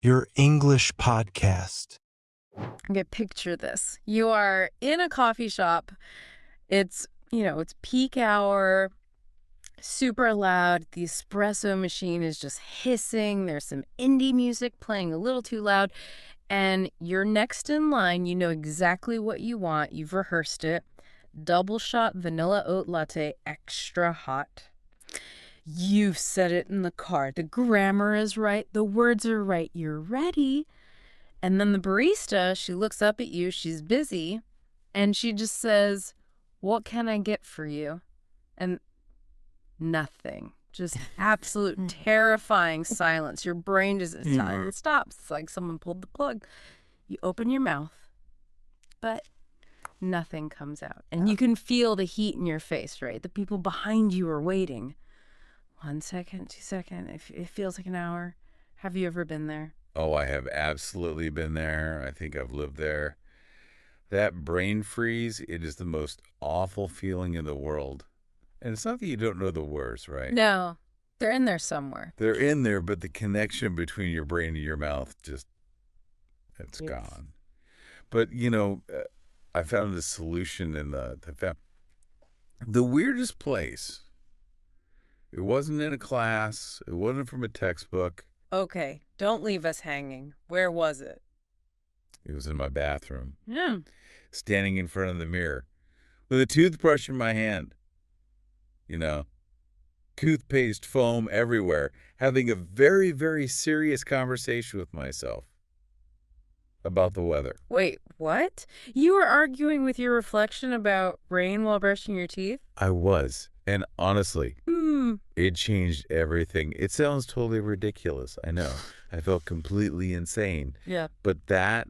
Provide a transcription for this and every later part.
your English podcast. Okay, picture this. You are in a coffee shop. It's peak hour, super loud. The espresso machine is just hissing. There's some indie music playing a little too loud. And you're next in line. You know exactly what you want. You've rehearsed it. Double shot vanilla oat latte, extra hot. You've said it in the car. The grammar is right. The words are right. You're ready. And then the barista, she looks up at you. She's busy. And she just says, "What can I get for you?" And nothing. Just absolute terrifying silence. Your brain just it stops. It's like someone pulled the plug. You open your mouth, but nothing comes out. And you can feel the heat in your face, right? The people behind you are waiting. 1 second, 2 seconds. It feels like an hour. Have you ever been there? Oh, I have absolutely been there. I think I've lived there. That brain freeze, it is the most awful feeling in the world. And it's not that you don't know the words, right? No, they're in there somewhere. They're in there, but the connection between your brain and your mouth it's gone. But, I found the solution in the weirdest place. It wasn't in a class. It wasn't from a textbook. Okay, don't leave us hanging. Where was it? It was in my bathroom. Yeah. Standing in front of the mirror with a toothbrush in my hand. Toothpaste foam everywhere, having a very, very serious conversation with myself about the weather. Wait, what? You were arguing with your reflection about rain while brushing your teeth? I was. And honestly, it changed everything. It sounds totally ridiculous. I know. I felt completely insane. Yeah. But that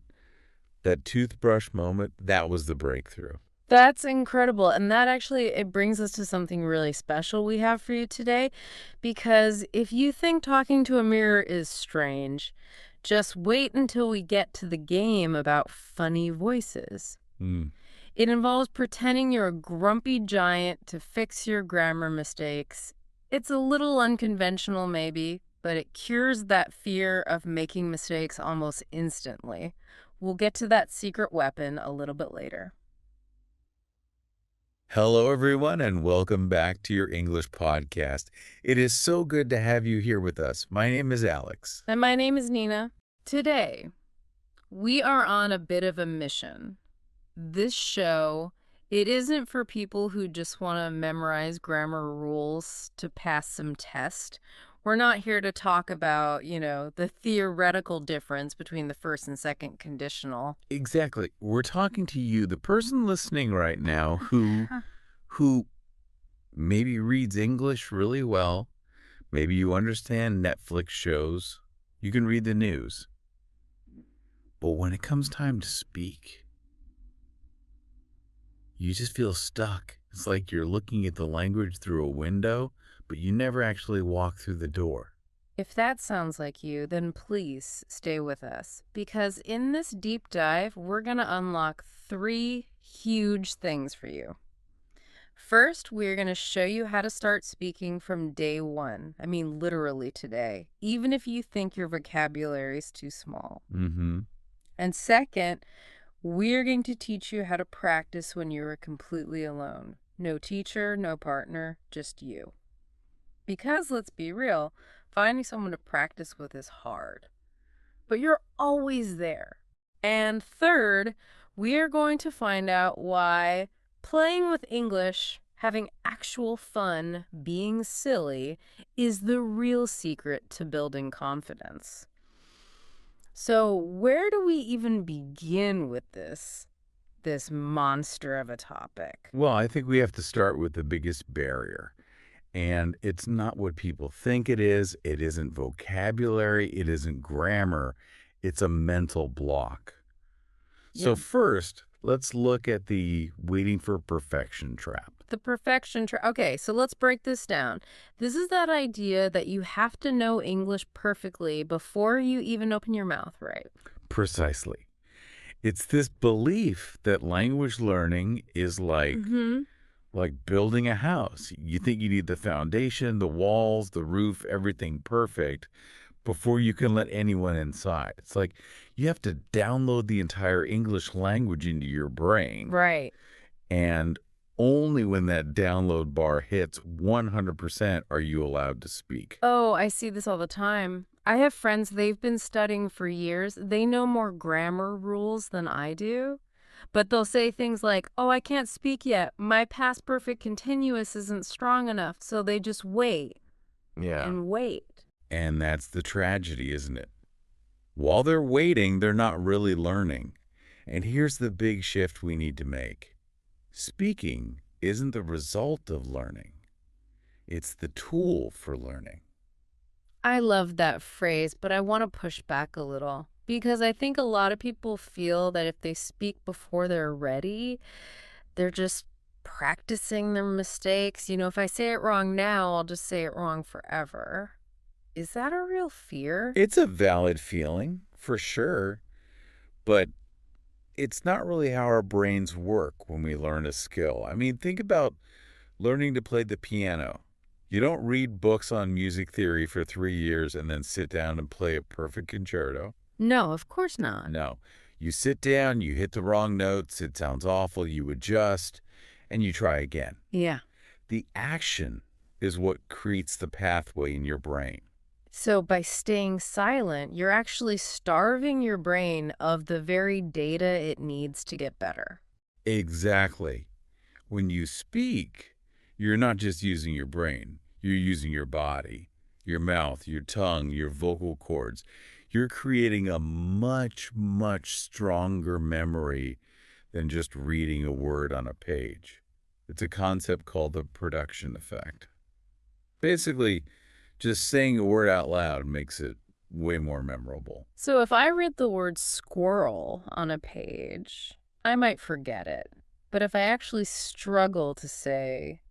toothbrush moment, that was the breakthrough. That's incredible. And that actually, it brings us to something really special we have for you today. Because if you think talking to a mirror is strange, just wait until we get to the game about funny voices. It involves pretending you're a grumpy giant to fix your grammar mistakes. It's a little unconventional maybe, but it cures that fear of making mistakes almost instantly. We'll get to that secret weapon a little bit later. Hello, everyone, and welcome back to your English podcast. It is so good to have you here with us. My name is Alex. And my name is Nina. Today, we are on a bit of a mission. This show, it isn't for people who just want to memorize grammar rules to pass some test. We're not here to talk about, the theoretical difference between the first and second conditional. Exactly. We're talking to you, the person listening right now who maybe reads English really well. Maybe you understand Netflix shows. You can read the news. But when it comes time to speak, you just feel stuck. It's like you're looking at the language through a window, but you never actually walk through the door. If that sounds like you, then please stay with us. Because in this deep dive, we're going to unlock 3 huge things for you. First, we're going to show you how to start speaking from day 1. I mean, literally today, even if you think your vocabulary is too small. And second, we're going to teach you how to practice when you are completely alone. No teacher, no partner, just you. Because, let's be real, finding someone to practice with is hard. But you're always there. And third, we are going to find out why playing with English, having actual fun, being silly, is the real secret to building confidence. So where do we even begin with this monster of a topic? Well, I think we have to start with the biggest barrier. And it's not what people think it is. It isn't vocabulary. It isn't grammar. It's a mental block. So first, let's look at the waiting for perfection trap. The perfection trap. Okay, so let's break this down. This is that idea that you have to know English perfectly before you even open your mouth, right? Precisely. It's this belief that language learning is like building a house. You think you need the foundation, the walls, the roof, everything perfect. before you can let anyone inside. It's like you have to download the entire English language into your brain. Right. And only when that download bar hits 100% are you allowed to speak. Oh, I see this all the time. I have friends, they've been studying for years. They know more grammar rules than I do. But they'll say things like, oh, I can't speak yet. My past perfect continuous isn't strong enough. So they just wait and wait. And that's the tragedy, isn't it? While they're waiting, they're not really learning. And here's the big shift we need to make. Speaking isn't the result of learning. It's the tool for learning. I love that phrase, but I want to push back a little because I think a lot of people feel that if they speak before they're ready, they're just practicing their mistakes. If I say it wrong now, I'll just say it wrong forever. Is that a real fear? It's a valid feeling, for sure, but it's not really how our brains work when we learn a skill. I mean, think about learning to play the piano. You don't read books on music theory for 3 years and then sit down and play a perfect concerto. No, of course not. No. You sit down, you hit the wrong notes, it sounds awful, you adjust, and you try again. Yeah. The action is what creates the pathway in your brain. So by staying silent, you're actually starving your brain of the very data it needs to get better. Exactly. When you speak, you're not just using your brain. You're using your body, your mouth, your tongue, your vocal cords. You're creating a much, much stronger memory than just reading a word on a page. It's a concept called the production effect. Basically, just saying a word out loud makes it way more memorable. So if I read the word squirrel on a page, I might forget it. But if I actually struggle to say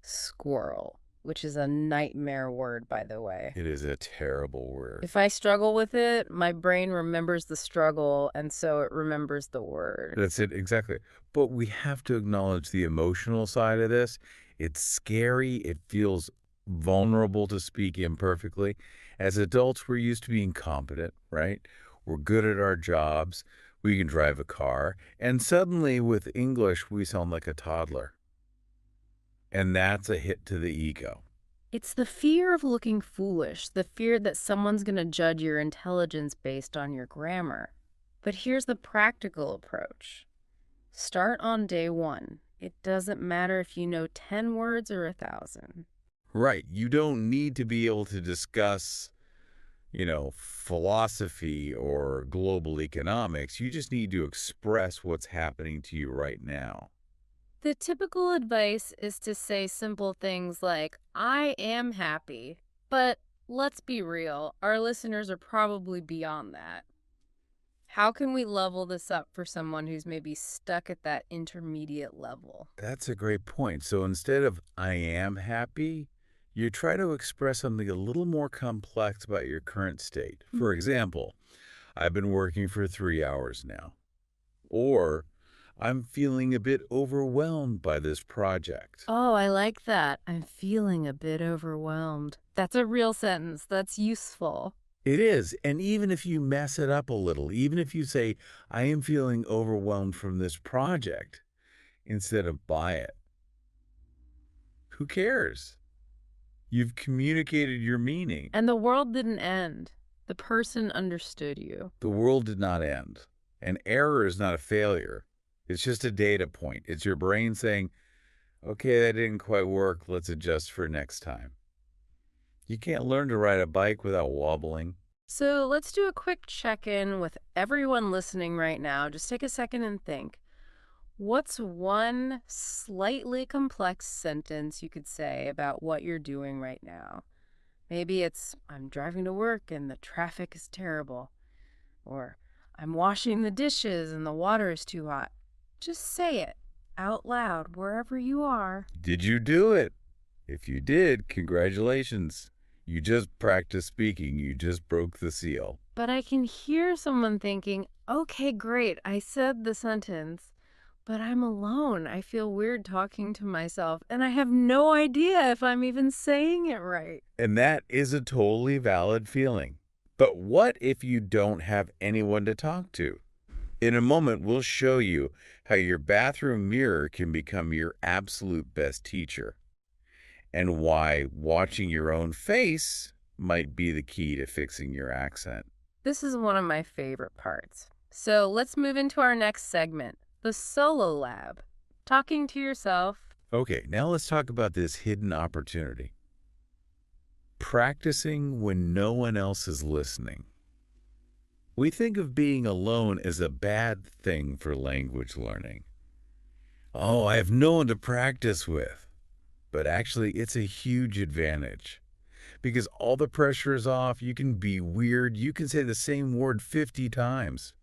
squirrel, which is a nightmare word, by the way. It is a terrible word. If I struggle with it, my brain remembers the struggle, and so it remembers the word. That's it, exactly. But we have to acknowledge the emotional side of this. It's scary. It feels vulnerable to speak imperfectly. As adults, we're used to being competent, right? We're good at our jobs. We can drive a car. And suddenly, with English, we sound like a toddler. And that's a hit to the ego. It's the fear of looking foolish, the fear that someone's going to judge your intelligence based on your grammar. But here's the practical approach. Start on day 1. It doesn't matter if you know 10 words or 1,000. Right. You don't need to be able to discuss, philosophy or global economics. You just need to express what's happening to you right now. The typical advice is to say simple things like, I am happy. But let's be real, our listeners are probably beyond that. How can we level this up for someone who's maybe stuck at that intermediate level? That's a great point. So instead of I am happy, you try to express something a little more complex about your current state. For example, I've been working for 3 hours now. Or I'm feeling a bit overwhelmed by this project. Oh, I like that. I'm feeling a bit overwhelmed. That's a real sentence. That's useful. It is. And even if you mess it up a little, even if you say, I am feeling overwhelmed from this project, instead of by it, who cares? You've communicated your meaning. And the world didn't end. The person understood you. The world did not end. An error is not a failure. It's just a data point. It's your brain saying, okay, that didn't quite work. Let's adjust for next time. You can't learn to ride a bike without wobbling. So let's do a quick check-in with everyone listening right now. Just take a second and think. What's one slightly complex sentence you could say about what you're doing right now? Maybe it's, I'm driving to work and the traffic is terrible. Or, I'm washing the dishes and the water is too hot. Just say it out loud wherever you are. Did you do it? If you did, congratulations. You just practiced speaking. You just broke the seal. But I can hear someone thinking, okay, great, I said the sentence. But I'm alone. I feel weird talking to myself, and I have no idea if I'm even saying it right. And that is a totally valid feeling. But what if you don't have anyone to talk to? In a moment, we'll show you how your bathroom mirror can become your absolute best teacher, and why watching your own face might be the key to fixing your accent. This is one of my favorite parts. So let's move into our next segment, the solo lab. Talking to yourself. Okay, now let's talk about this hidden opportunity. Practicing when no one else is listening. We think of being alone as a bad thing for language learning. Oh, I have no one to practice with. But actually, it's a huge advantage. Because all the pressure is off, you can be weird, you can say the same word 50 times.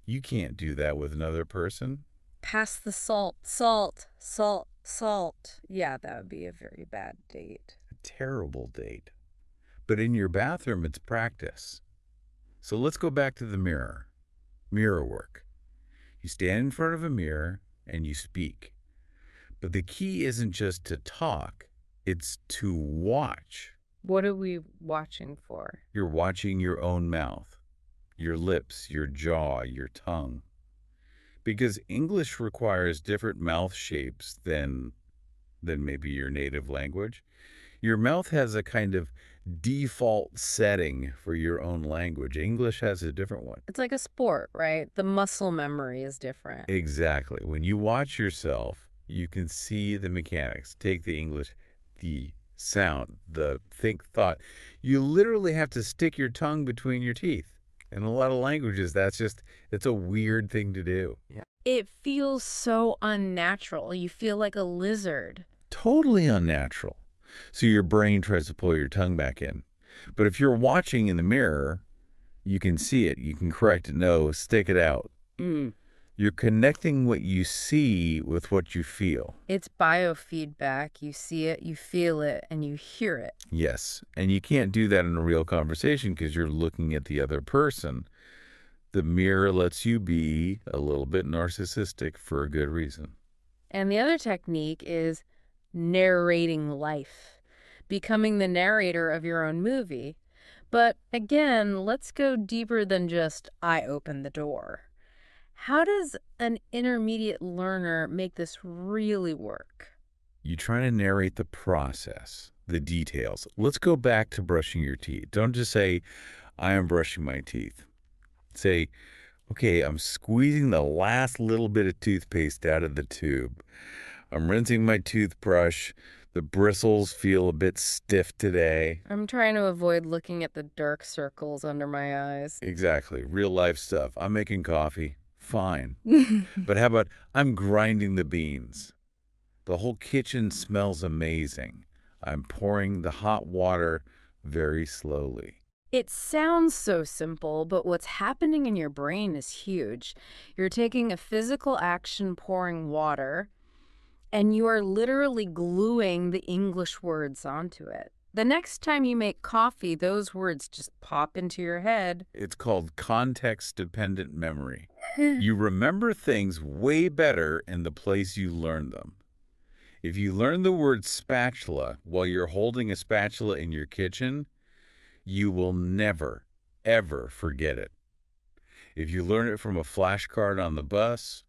You can't do that with another person. Pass the salt, salt, salt, salt. Yeah, that would be a very bad date. A terrible date. But in your bathroom, it's practice. So let's go back to the mirror. Mirror work. You stand in front of a mirror and you speak. But the key isn't just to talk, it's to watch. What are we watching for? You're watching your own mouth, your lips, your jaw, your tongue. Because English requires different mouth shapes than maybe your native language. Your mouth has a kind of default setting for your own language. English has a different one. It's like a sport, right? The muscle memory is different. Exactly. When you watch yourself, you can see the mechanics. Take the English, the sound, the think, thought. You literally have to stick your tongue between your teeth. In a lot of languages, it's a weird thing to do. Yeah. It feels so unnatural. You feel like a lizard. Totally unnatural. So your brain tries to pull your tongue back in. But if you're watching in the mirror, you can see it. You can correct it. No, stick it out. You're connecting what you see with what you feel. It's biofeedback. You see it, you feel it, and you hear it. Yes. And you can't do that in a real conversation because you're looking at the other person. The mirror lets you be a little bit narcissistic for a good reason. And the other technique is narrating life, becoming the narrator of your own movie. But again, let's go deeper than just I opened the door. How does an intermediate learner make this really work? You try to narrate the process, the details. Let's go back to brushing your teeth. Don't just say, I am brushing my teeth. Say, okay, I'm squeezing the last little bit of toothpaste out of the tube. I'm rinsing my toothbrush. The bristles feel a bit stiff today. I'm trying to avoid looking at the dark circles under my eyes. Exactly. Real life stuff. I'm making coffee. Fine. But how about I'm grinding the beans? The whole kitchen smells amazing. I'm pouring the hot water very slowly. It sounds so simple, but what's happening in your brain is huge. You're taking a physical action, pouring water, and you are literally gluing the English words onto it. The next time you make coffee, those words just pop into your head. It's called context-dependent memory. You remember things way better in the place you learn them. If you learn the word spatula while you're holding a spatula in your kitchen, you will never, ever forget it. If you learn it from a flashcard on the bus,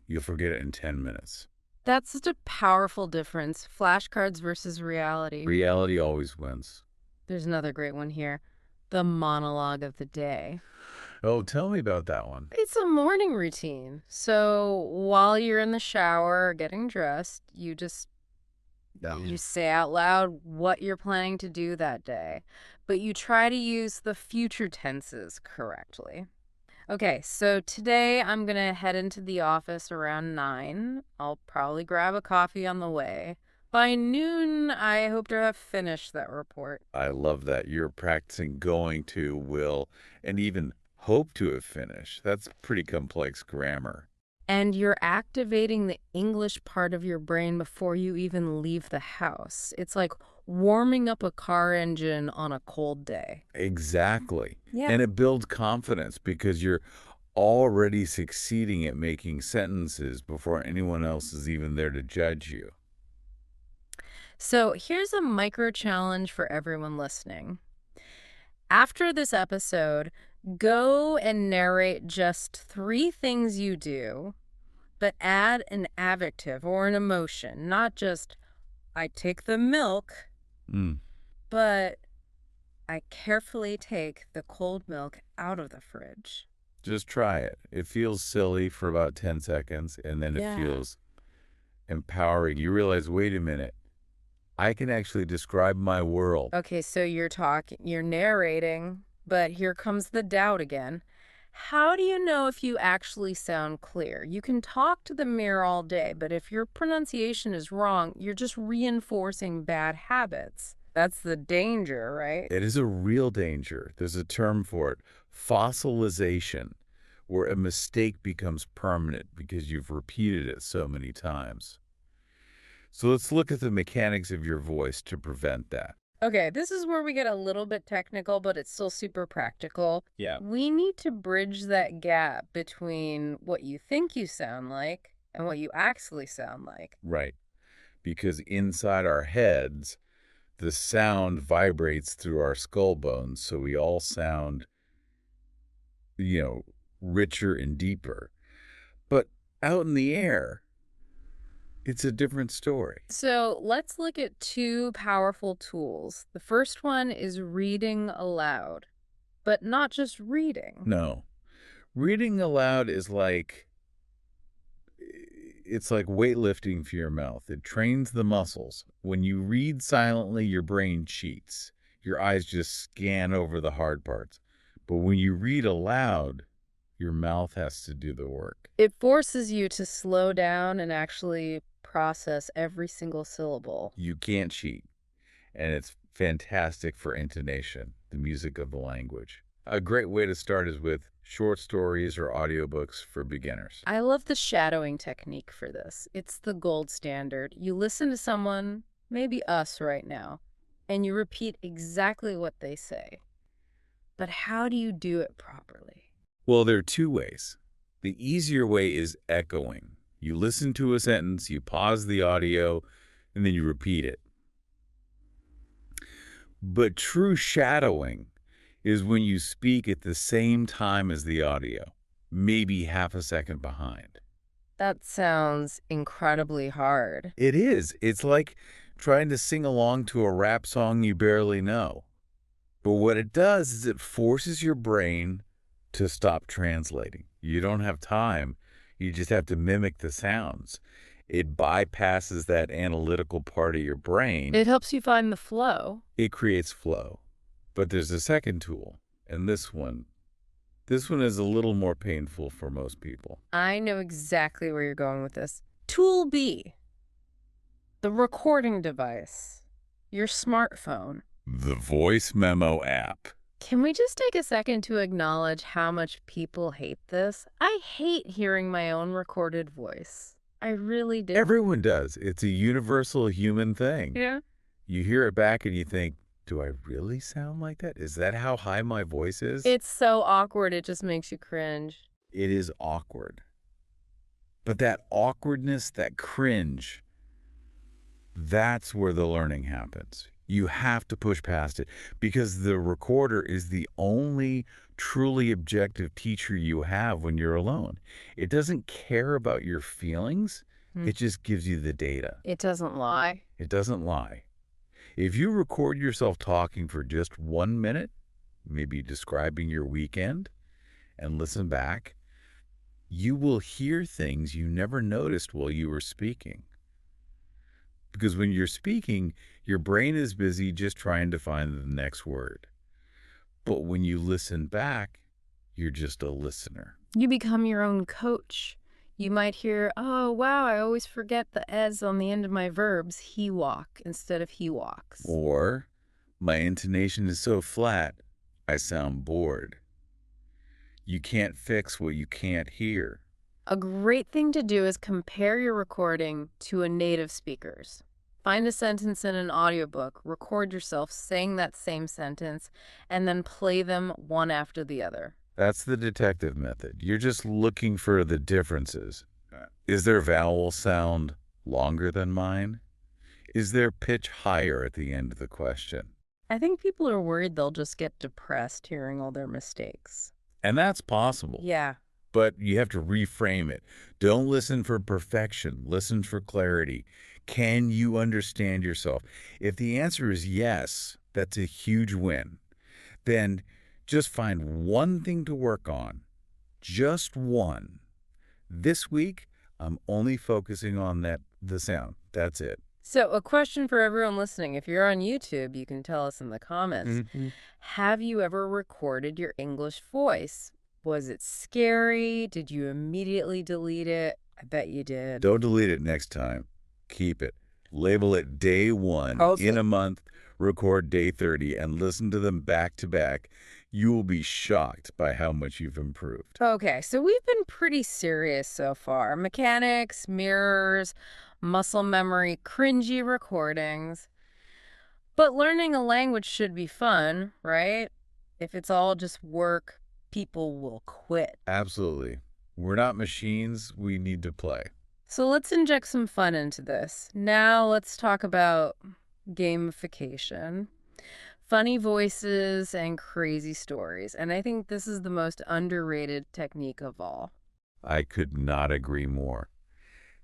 you'll forget it in 10 minutes. That's such a powerful difference. Flashcards versus reality. Reality always wins. There's another great one here. The monologue of the day. Oh, tell me about that one. It's a morning routine. So while you're in the shower getting dressed, you say out loud what you're planning to do that day. But you try to use the future tenses correctly. Okay, so today I'm going to head into the office around 9. I'll probably grab a coffee on the way. By noon, I hope to have finished that report. I love that. You're practicing going to, will, and even hope to have finished. That's pretty complex grammar. And you're activating the English part of your brain before you even leave the house. It's like warming up a car engine on a cold day. Exactly. Yeah. And it builds confidence because you're already succeeding at making sentences before anyone else is even there to judge you. So here's a micro challenge for everyone listening. After this episode, go and narrate just 3 things you do, but add an adjective or an emotion, not just, I take the milk, Mm. but I carefully take the cold milk out of the fridge. Just try it. It feels silly for about 10 seconds, and then it feels empowering. You realize, wait a minute, I can actually describe my world. Okay, so you're narrating, but here comes the doubt again. How do you know if you actually sound clear? You can talk to the mirror all day, but if your pronunciation is wrong, you're just reinforcing bad habits. That's the danger, right? It is a real danger. There's a term for it, fossilization, where a mistake becomes permanent because you've repeated it so many times. So let's look at the mechanics of your voice to prevent that. Okay, this is where we get a little bit technical, but it's still super practical. Yeah. We need to bridge that gap between what you think you sound like and what you actually sound like. Right. Because inside our heads, the sound vibrates through our skull bones, so we all sound, richer and deeper. But out in the air, it's a different story. So let's look at 2 powerful tools. The first one is reading aloud, but not just reading. No. Reading aloud is it's like weightlifting for your mouth. It trains the muscles. When you read silently, your brain cheats. Your eyes just scan over the hard parts. But when you read aloud, your mouth has to do the work. It forces you to slow down and actually process every single syllable. You can't cheat. And it's fantastic for intonation, the music of the language. A great way to start is with short stories or audiobooks for beginners. I love the shadowing technique for this. It's the gold standard. You listen to someone, maybe us right now, and you repeat exactly what they say. But how do you do it properly? Well, there are 2 ways. The easier way is echoing. You listen to a sentence, you pause the audio, and then you repeat it. But true shadowing is when you speak at the same time as the audio, maybe half a second behind. That sounds incredibly hard. It is. It's like trying to sing along to a rap song you barely know. But what it does is it forces your brain to stop translating. You don't have time. You just have to mimic the sounds. It bypasses that analytical part of your brain. It helps you find the flow. It creates flow. But there's a second tool, and this one is a little more painful for most people. I know exactly where you're going with this. Tool B, the recording device, your smartphone. The voice memo app. Can we just take a second to acknowledge how much people hate this? I hate hearing my own recorded voice. I really do. Everyone does. It's a universal human thing. Yeah. You hear it back and you think, do I really sound like that? Is that how high my voice is? It's so awkward, it just makes you cringe. It is awkward. But that awkwardness, that cringe, that's where the learning happens. You have to push past it because the recorder is the only truly objective teacher you have when you're alone. It doesn't care about your feelings. It just gives you the data. It doesn't lie. It doesn't lie. If you record yourself talking for just 1 minute, maybe describing your weekend, and listen back, you will hear things you never noticed while you were speaking. Because when you're speaking, your brain is busy just trying to find the next word. But when you listen back, you're just a listener. You become your own coach. You might hear, oh, wow, I always forget the "s" on the end of my verbs. He walk instead of he walks. Or, my intonation is so flat, I sound bored. You can't fix what you can't hear. A great thing to do is compare your recording to a native speaker's. Find a sentence in an audiobook, record yourself saying that same sentence, and then play them one after the other. That's the detective method. You're just looking for the differences. Is their vowel sound longer than mine? Is their pitch higher at the end of the question? I think people are worried they'll just get depressed hearing all their mistakes. And that's possible. Yeah. But you have to reframe it. Don't listen for perfection. Listen for clarity. Can you understand yourself? If the answer is yes, that's a huge win. Then just find one thing to work on. Just one. This week, I'm only focusing on the sound. That's it. So a question for everyone listening. If you're on YouTube, you can tell us in the comments. Have you ever recorded your English voice? Was it scary? Did you immediately delete it? I bet you did. Don't delete it next time. Keep it. Label it day 1 in a month, record day 30, and listen to them back to back. You will be shocked by how much you've improved. Okay, so we've been pretty serious so far. Mechanics, mirrors, muscle memory, cringy recordings. But learning a language should be fun, right? If it's all just work, people will quit. Absolutely. We're not machines. We need to play. So let's inject some fun into this. Now let's talk about gamification, funny voices, and crazy stories. And I think this is the most underrated technique of all. I could not agree more.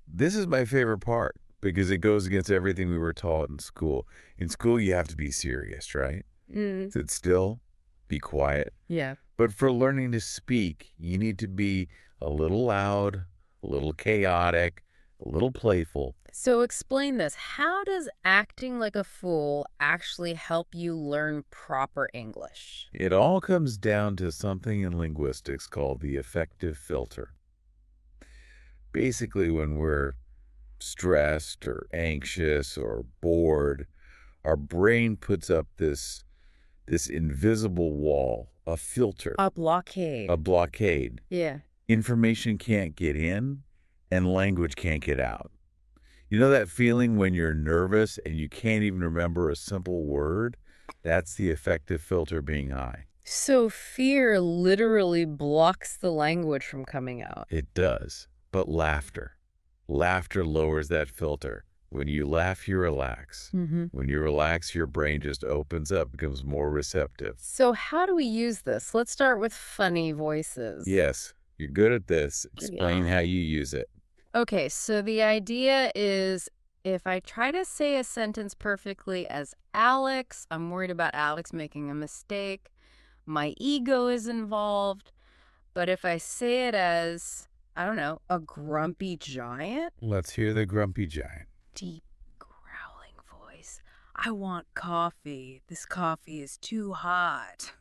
This is my favorite part because it goes against everything we were taught in school. In school, you have to be serious, right? Sit still, be quiet. Yeah. But for learning to speak, you need to be a little loud, a little chaotic, a little playful. So explain this. How does acting like a fool actually help you learn proper English? It all comes down to something in linguistics called the affective filter. Basically, when we're stressed or anxious or bored, our brain puts up this invisible wall, a filter. A blockade. A blockade. Yeah. Information can't get in and language can't get out. You know that feeling when you're nervous and you can't even remember a simple word? That's the affective filter being high. So fear literally blocks the language from coming out. It does. But laughter lowers that filter. When you laugh, you relax. When you relax, your brain just opens up, becomes more receptive. So how do we use this? Let's start with funny voices. Yes, you're good at this. Explain how you use it. Okay, so the idea is if I try to say a sentence perfectly as Alex, I'm worried about Alex making a mistake. My ego is involved. But if I say it as, I don't know, a grumpy giant? Let's hear the grumpy giant. Deep, growling voice. I want coffee. This coffee is too hot.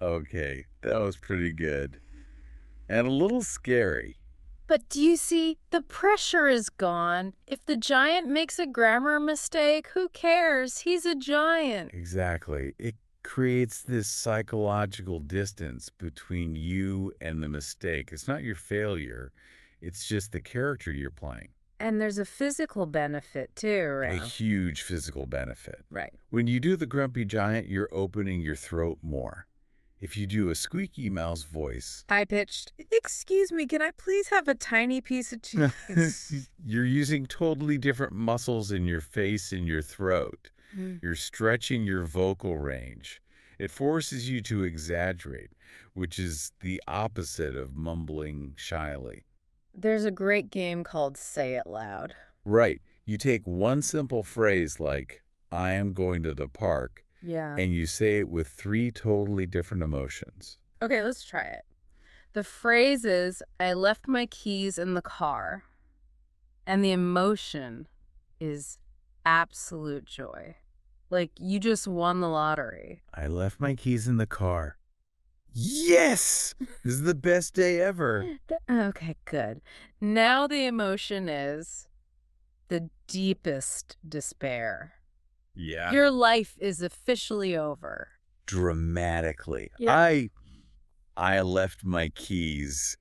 Okay, that was pretty good. And a little scary. But do you see? The pressure is gone. If the giant makes a grammar mistake, who cares? He's a giant. Exactly. It creates this psychological distance between you and the mistake. It's not your failure. It's just the character you're playing. And there's a physical benefit too, right? A huge physical benefit. Right. When you do the grumpy giant, you're opening your throat more. If you do a squeaky mouse voice, High-pitched. Excuse me, can I please have a tiny piece of cheese? you're using totally different muscles in your face and your throat. You're stretching your vocal range. It forces you to exaggerate, which is the opposite of mumbling shyly. There's a great game called Say It Loud. Right. You take one simple phrase like, I am going to the park, Yeah. and you say it with 3 totally different emotions. Okay, let's try it. The phrase is, I left my keys in the car. And the emotion is absolute joy. Like you just won the lottery. I left my keys in the car. Yes! This is the best day ever. Okay, good. Now the emotion is the deepest despair. Yeah. Your life is officially over. Dramatically. Yeah. I left my keys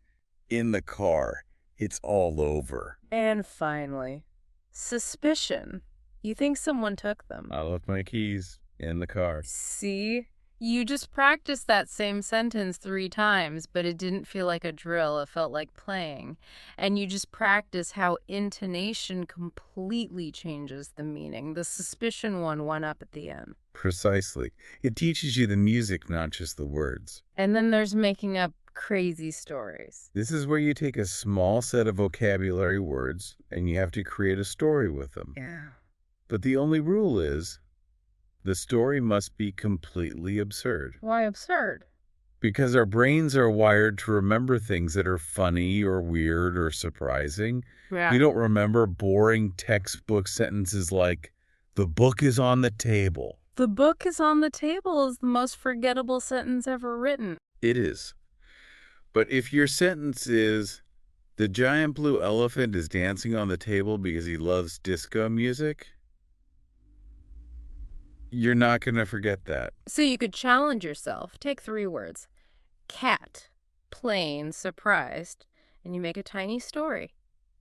in the car. It's all over. And finally, suspicion. You think someone took them. I left my keys in the car. See? You just practiced that same sentence 3 times, but it didn't feel like a drill. It felt like playing. And you just practice how intonation completely changes the meaning. The suspicion one went up at the end. Precisely. It teaches you the music, not just the words. And then there's making up crazy stories. This is where you take a small set of vocabulary words and you have to create a story with them. Yeah. But the only rule is the story must be completely absurd. Why absurd? Because our brains are wired to remember things that are funny or weird or surprising. Yeah. We don't remember boring textbook sentences like, the book is on the table. The book is on the table is the most forgettable sentence ever written. It is. But if your sentence is, the giant blue elephant is dancing on the table because he loves disco music, you're not going to forget that. So you could challenge yourself. Take 3 words. Cat, plane, surprised, and you make a tiny story.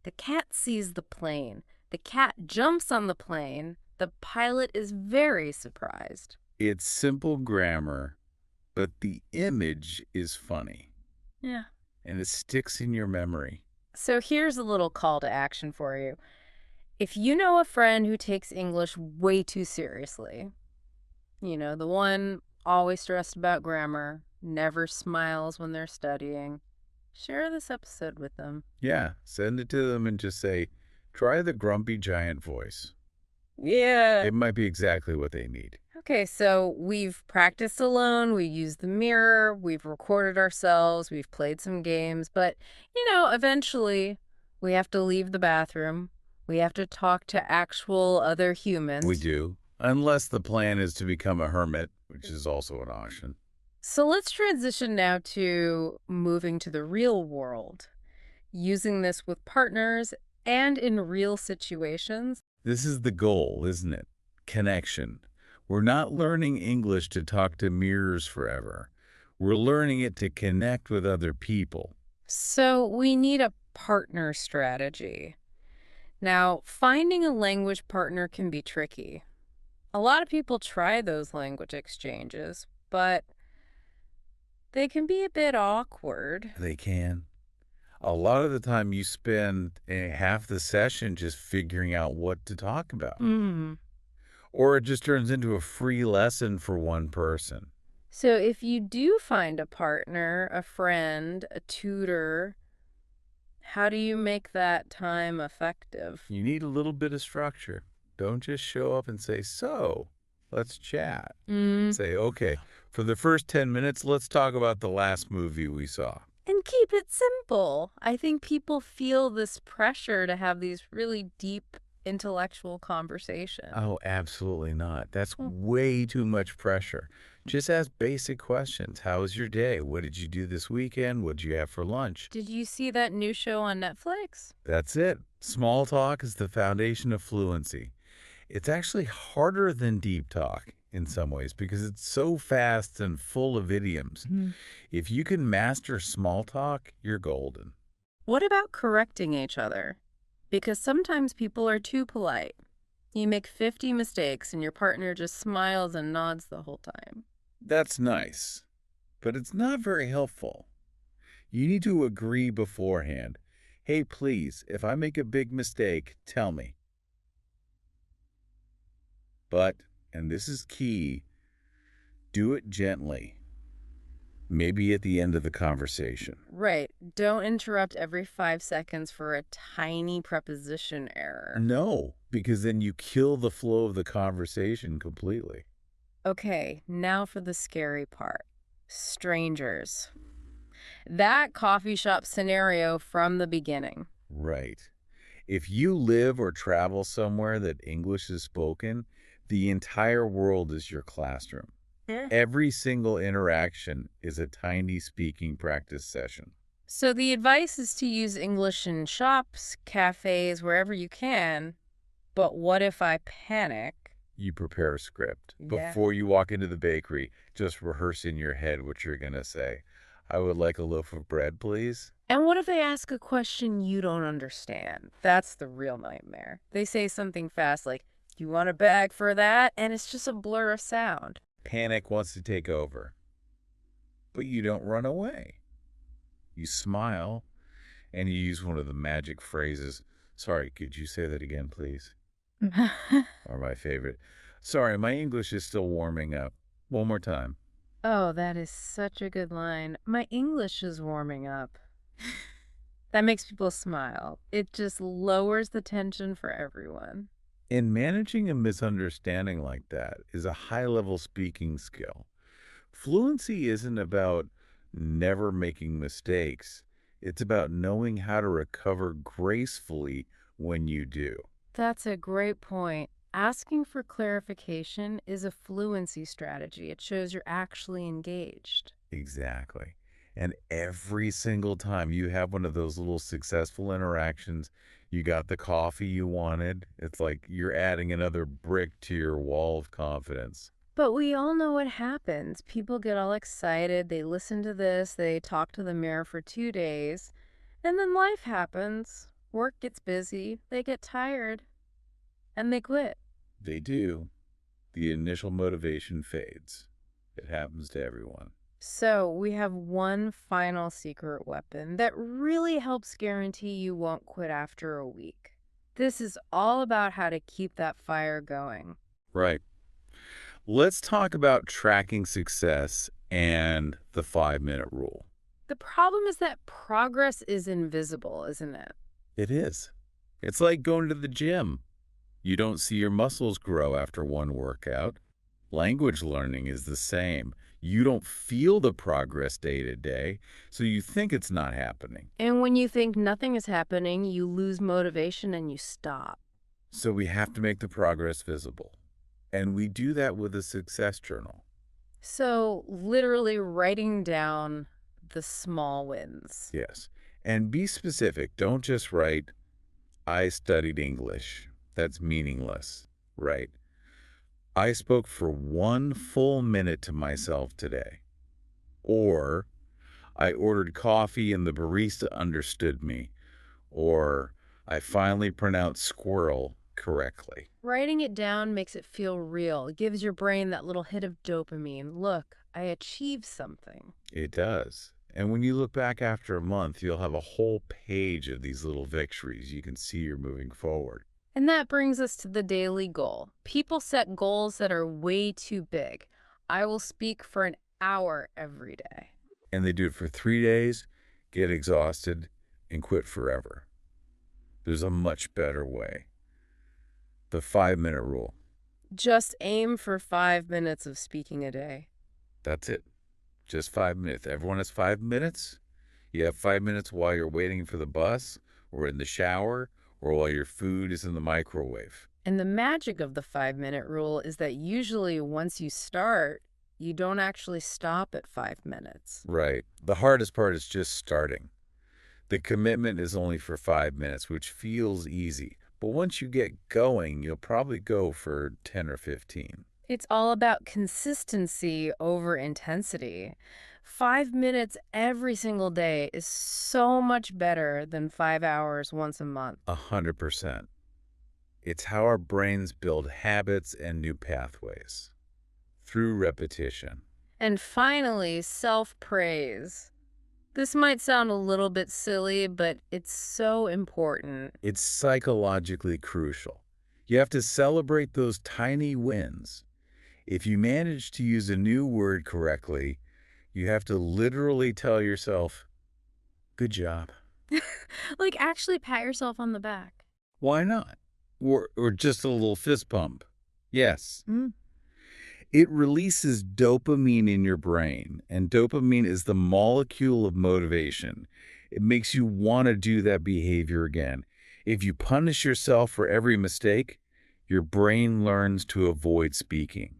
The cat sees the plane. The cat jumps on the plane. The pilot is very surprised. It's simple grammar, but the image is funny. Yeah. And it sticks in your memory. So here's a little call to action for you. If you know a friend who takes English way too seriously, the one always stressed about grammar, never smiles when they're studying, share this episode with them. Yeah, send it to them and just say, try the grumpy giant voice. Yeah. It might be exactly what they need. Okay, so we've practiced alone, we used the mirror, we've recorded ourselves, we've played some games, but, eventually we have to leave the bathroom. We have to talk to actual other humans. We do, unless the plan is to become a hermit, which is also an option. So let's transition now to moving to the real world, using this with partners and in real situations. This is the goal, isn't it? Connection. We're not learning English to talk to mirrors forever. We're learning it to connect with other people. So we need a partner strategy. Now, finding a language partner can be tricky. A lot of people try those language exchanges, but they can be a bit awkward. They can. A lot of the time you spend half the session just figuring out what to talk about. Or it just turns into a free lesson for one person. So if you do find a partner, a friend, a tutor, how do you make that time effective? You need a little bit of structure. Don't just show up and say, so, let's chat. Say, okay, for the first 10 minutes, let's talk about the last movie we saw. And keep it simple. I think people feel this pressure to have these really deep intellectual conversations. Oh, absolutely not. That's way too much pressure. Just ask basic questions. How was your day? What did you do this weekend? What did you have for lunch? Did you see that new show on Netflix? That's it. Small talk is the foundation of fluency. It's actually harder than deep talk in some ways because it's so fast and full of idioms. If you can master small talk, you're golden. What about correcting each other? Because sometimes people are too polite. You make 50 mistakes and your partner just smiles and nods the whole time. That's nice, but it's not very helpful. You need to agree beforehand. Hey, please, if I make a big mistake, tell me. But, and this is key, do it gently. Maybe at the end of the conversation. Right. Don't interrupt every 5 seconds for a tiny preposition error. No, because then you kill the flow of the conversation completely. Okay, now for the scary part. Strangers. That coffee shop scenario from the beginning. Right. If you live or travel somewhere that English is spoken, the entire world is your classroom. Every single interaction is a tiny speaking practice session. So the advice is to use English in shops, cafes, wherever you can. But what if I panic? You prepare a script. Yeah. Before you walk into the bakery, just rehearse in your head what you're going to say. I would like a loaf of bread, please. And what if they ask a question you don't understand? That's the real nightmare. They say something fast like, you want a bag for that? And it's just a blur of sound. Panic wants to take over. But you don't run away. You smile, and you use one of the magic phrases. Sorry, could you say that again, please? Or my favorite. Sorry, my English is still warming up. One more time. Oh, that is such a good line. My English is warming up. That makes people smile. It just lowers the tension for everyone. And managing a misunderstanding like that is a high-level speaking skill. Fluency isn't about never making mistakes. It's about knowing how to recover gracefully when you do. That's a great point. Asking for clarification is a fluency strategy. It shows you're actually engaged. Exactly. And every single time you have one of those little successful interactions, you got the coffee you wanted, it's like you're adding another brick to your wall of confidence. But we all know what happens. People get all excited, they listen to this, they talk to the mirror for 2 days, and then life happens. Work gets busy, they get tired, and they quit. They do. The initial motivation fades. It happens to everyone. So we have one final secret weapon that really helps guarantee you won't quit after a week. This is all about how to keep that fire going. Right. Let's talk about tracking success and the 5-minute rule. The problem is that progress is invisible, isn't it? It is. It's like going to the gym. You don't see your muscles grow after one workout. Language learning is the same. You don't feel the progress day to day, so you think it's not happening. And when you think nothing is happening, you lose motivation and you stop. So we have to make the progress visible. And we do that with a success journal. So literally writing down the small wins. Yes. And be specific. Don't just write, I studied English. That's meaningless, right? I spoke for 1 full minute to myself today. Or, I ordered coffee and the barista understood me. Or, I finally pronounced squirrel correctly. Writing it down makes it feel real. It gives your brain that little hit of dopamine. Look, I achieved something. It does. And when you look back after a month, you'll have a whole page of these little victories. You can see you're moving forward. And that brings us to the daily goal. People set goals that are way too big. I will speak for an hour every day. And they do it for 3 days, get exhausted, and quit forever. There's a much better way. The 5-minute rule. Just aim for 5 minutes of speaking a day. That's it. Just 5 minutes. Everyone has 5 minutes. You have 5 minutes while you're waiting for the bus, or in the shower, or while your food is in the microwave. And the magic of the 5-minute rule is that usually once you start, you don't actually stop at 5 minutes. Right. The hardest part is just starting. The commitment is only for 5 minutes, which feels easy. But once you get going, you'll probably go for 10 or 15. It's all about consistency over intensity. 5 minutes every single day is so much better than 5 hours once a month. 100%. It's how our brains build habits and new pathways. Through repetition. And finally, self-praise. This might sound a little bit silly, but it's so important. It's psychologically crucial. You have to celebrate those tiny wins. If you manage to use a new word correctly, you have to literally tell yourself, good job. Like actually pat yourself on the back. Why not? Or just a little fist pump. Yes. Mm. It releases dopamine in your brain, and dopamine is the molecule of motivation. It makes you want to do that behavior again. If you punish yourself for every mistake, your brain learns to avoid speaking.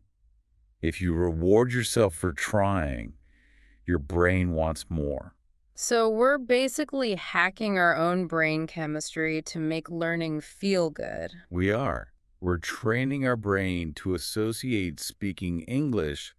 If you reward yourself for trying, your brain wants more. So we're basically hacking our own brain chemistry to make learning feel good. We are. We're training our brain to associate speaking English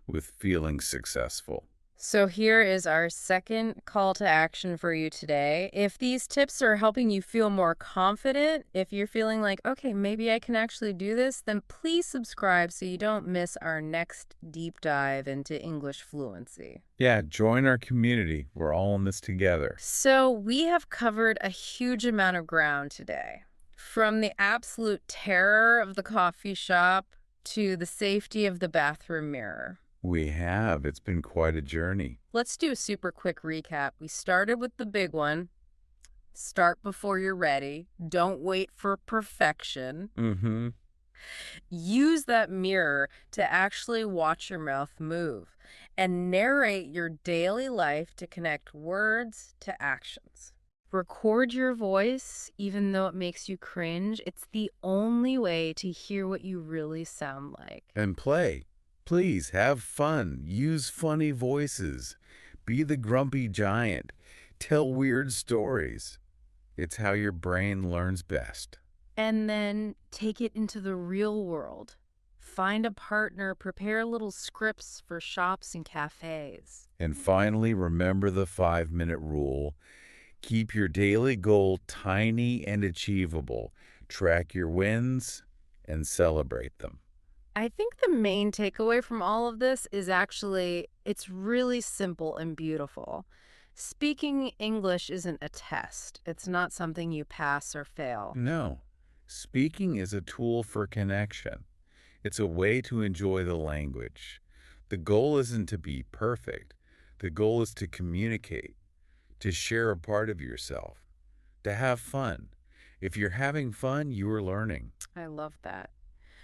with feeling successful. So here is our second call to action for you today. If these tips are helping you feel more confident, if you're feeling like, okay, maybe I can actually do this, then please subscribe so you don't miss our next deep dive into English fluency. Yeah, join our community. We're all in this together. So we have covered a huge amount of ground today. From the absolute terror of the coffee shop to the safety of the bathroom mirror. We have. It's been quite a journey. Let's do a super quick recap. We started with the big one. Start before you're ready. Don't wait for perfection. Mm-hmm. Use that mirror to actually watch your mouth move and narrate your daily life to connect words to actions. Record your voice, even though it makes you cringe. It's the only way to hear what you really sound like. And play. Please have fun. Use funny voices. Be the grumpy giant. Tell weird stories. It's how your brain learns best. And then take it into the real world. Find a partner, prepare little scripts for shops and cafes. And finally, remember the 5-minute rule. Keep your daily goal tiny and achievable. Track your wins and celebrate them. I think the main takeaway from all of this is actually it's really simple and beautiful. Speaking English isn't a test. It's not something you pass or fail. No, speaking is a tool for connection. It's a way to enjoy the language. The goal isn't to be perfect. The goal is to communicate, to share a part of yourself, to have fun. If you're having fun, you are learning. I love that.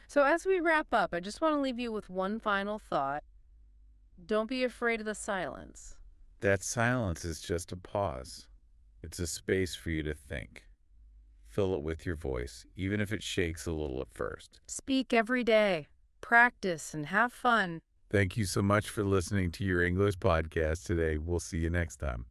So as we wrap up, I just want to leave you with one final thought. Don't be afraid of the silence. That silence is just a pause. It's a space for you to think. Fill it with your voice, even if it shakes a little at first. Speak every day. Practice and have fun. Thank you so much for listening to your English podcast today. We'll see you next time.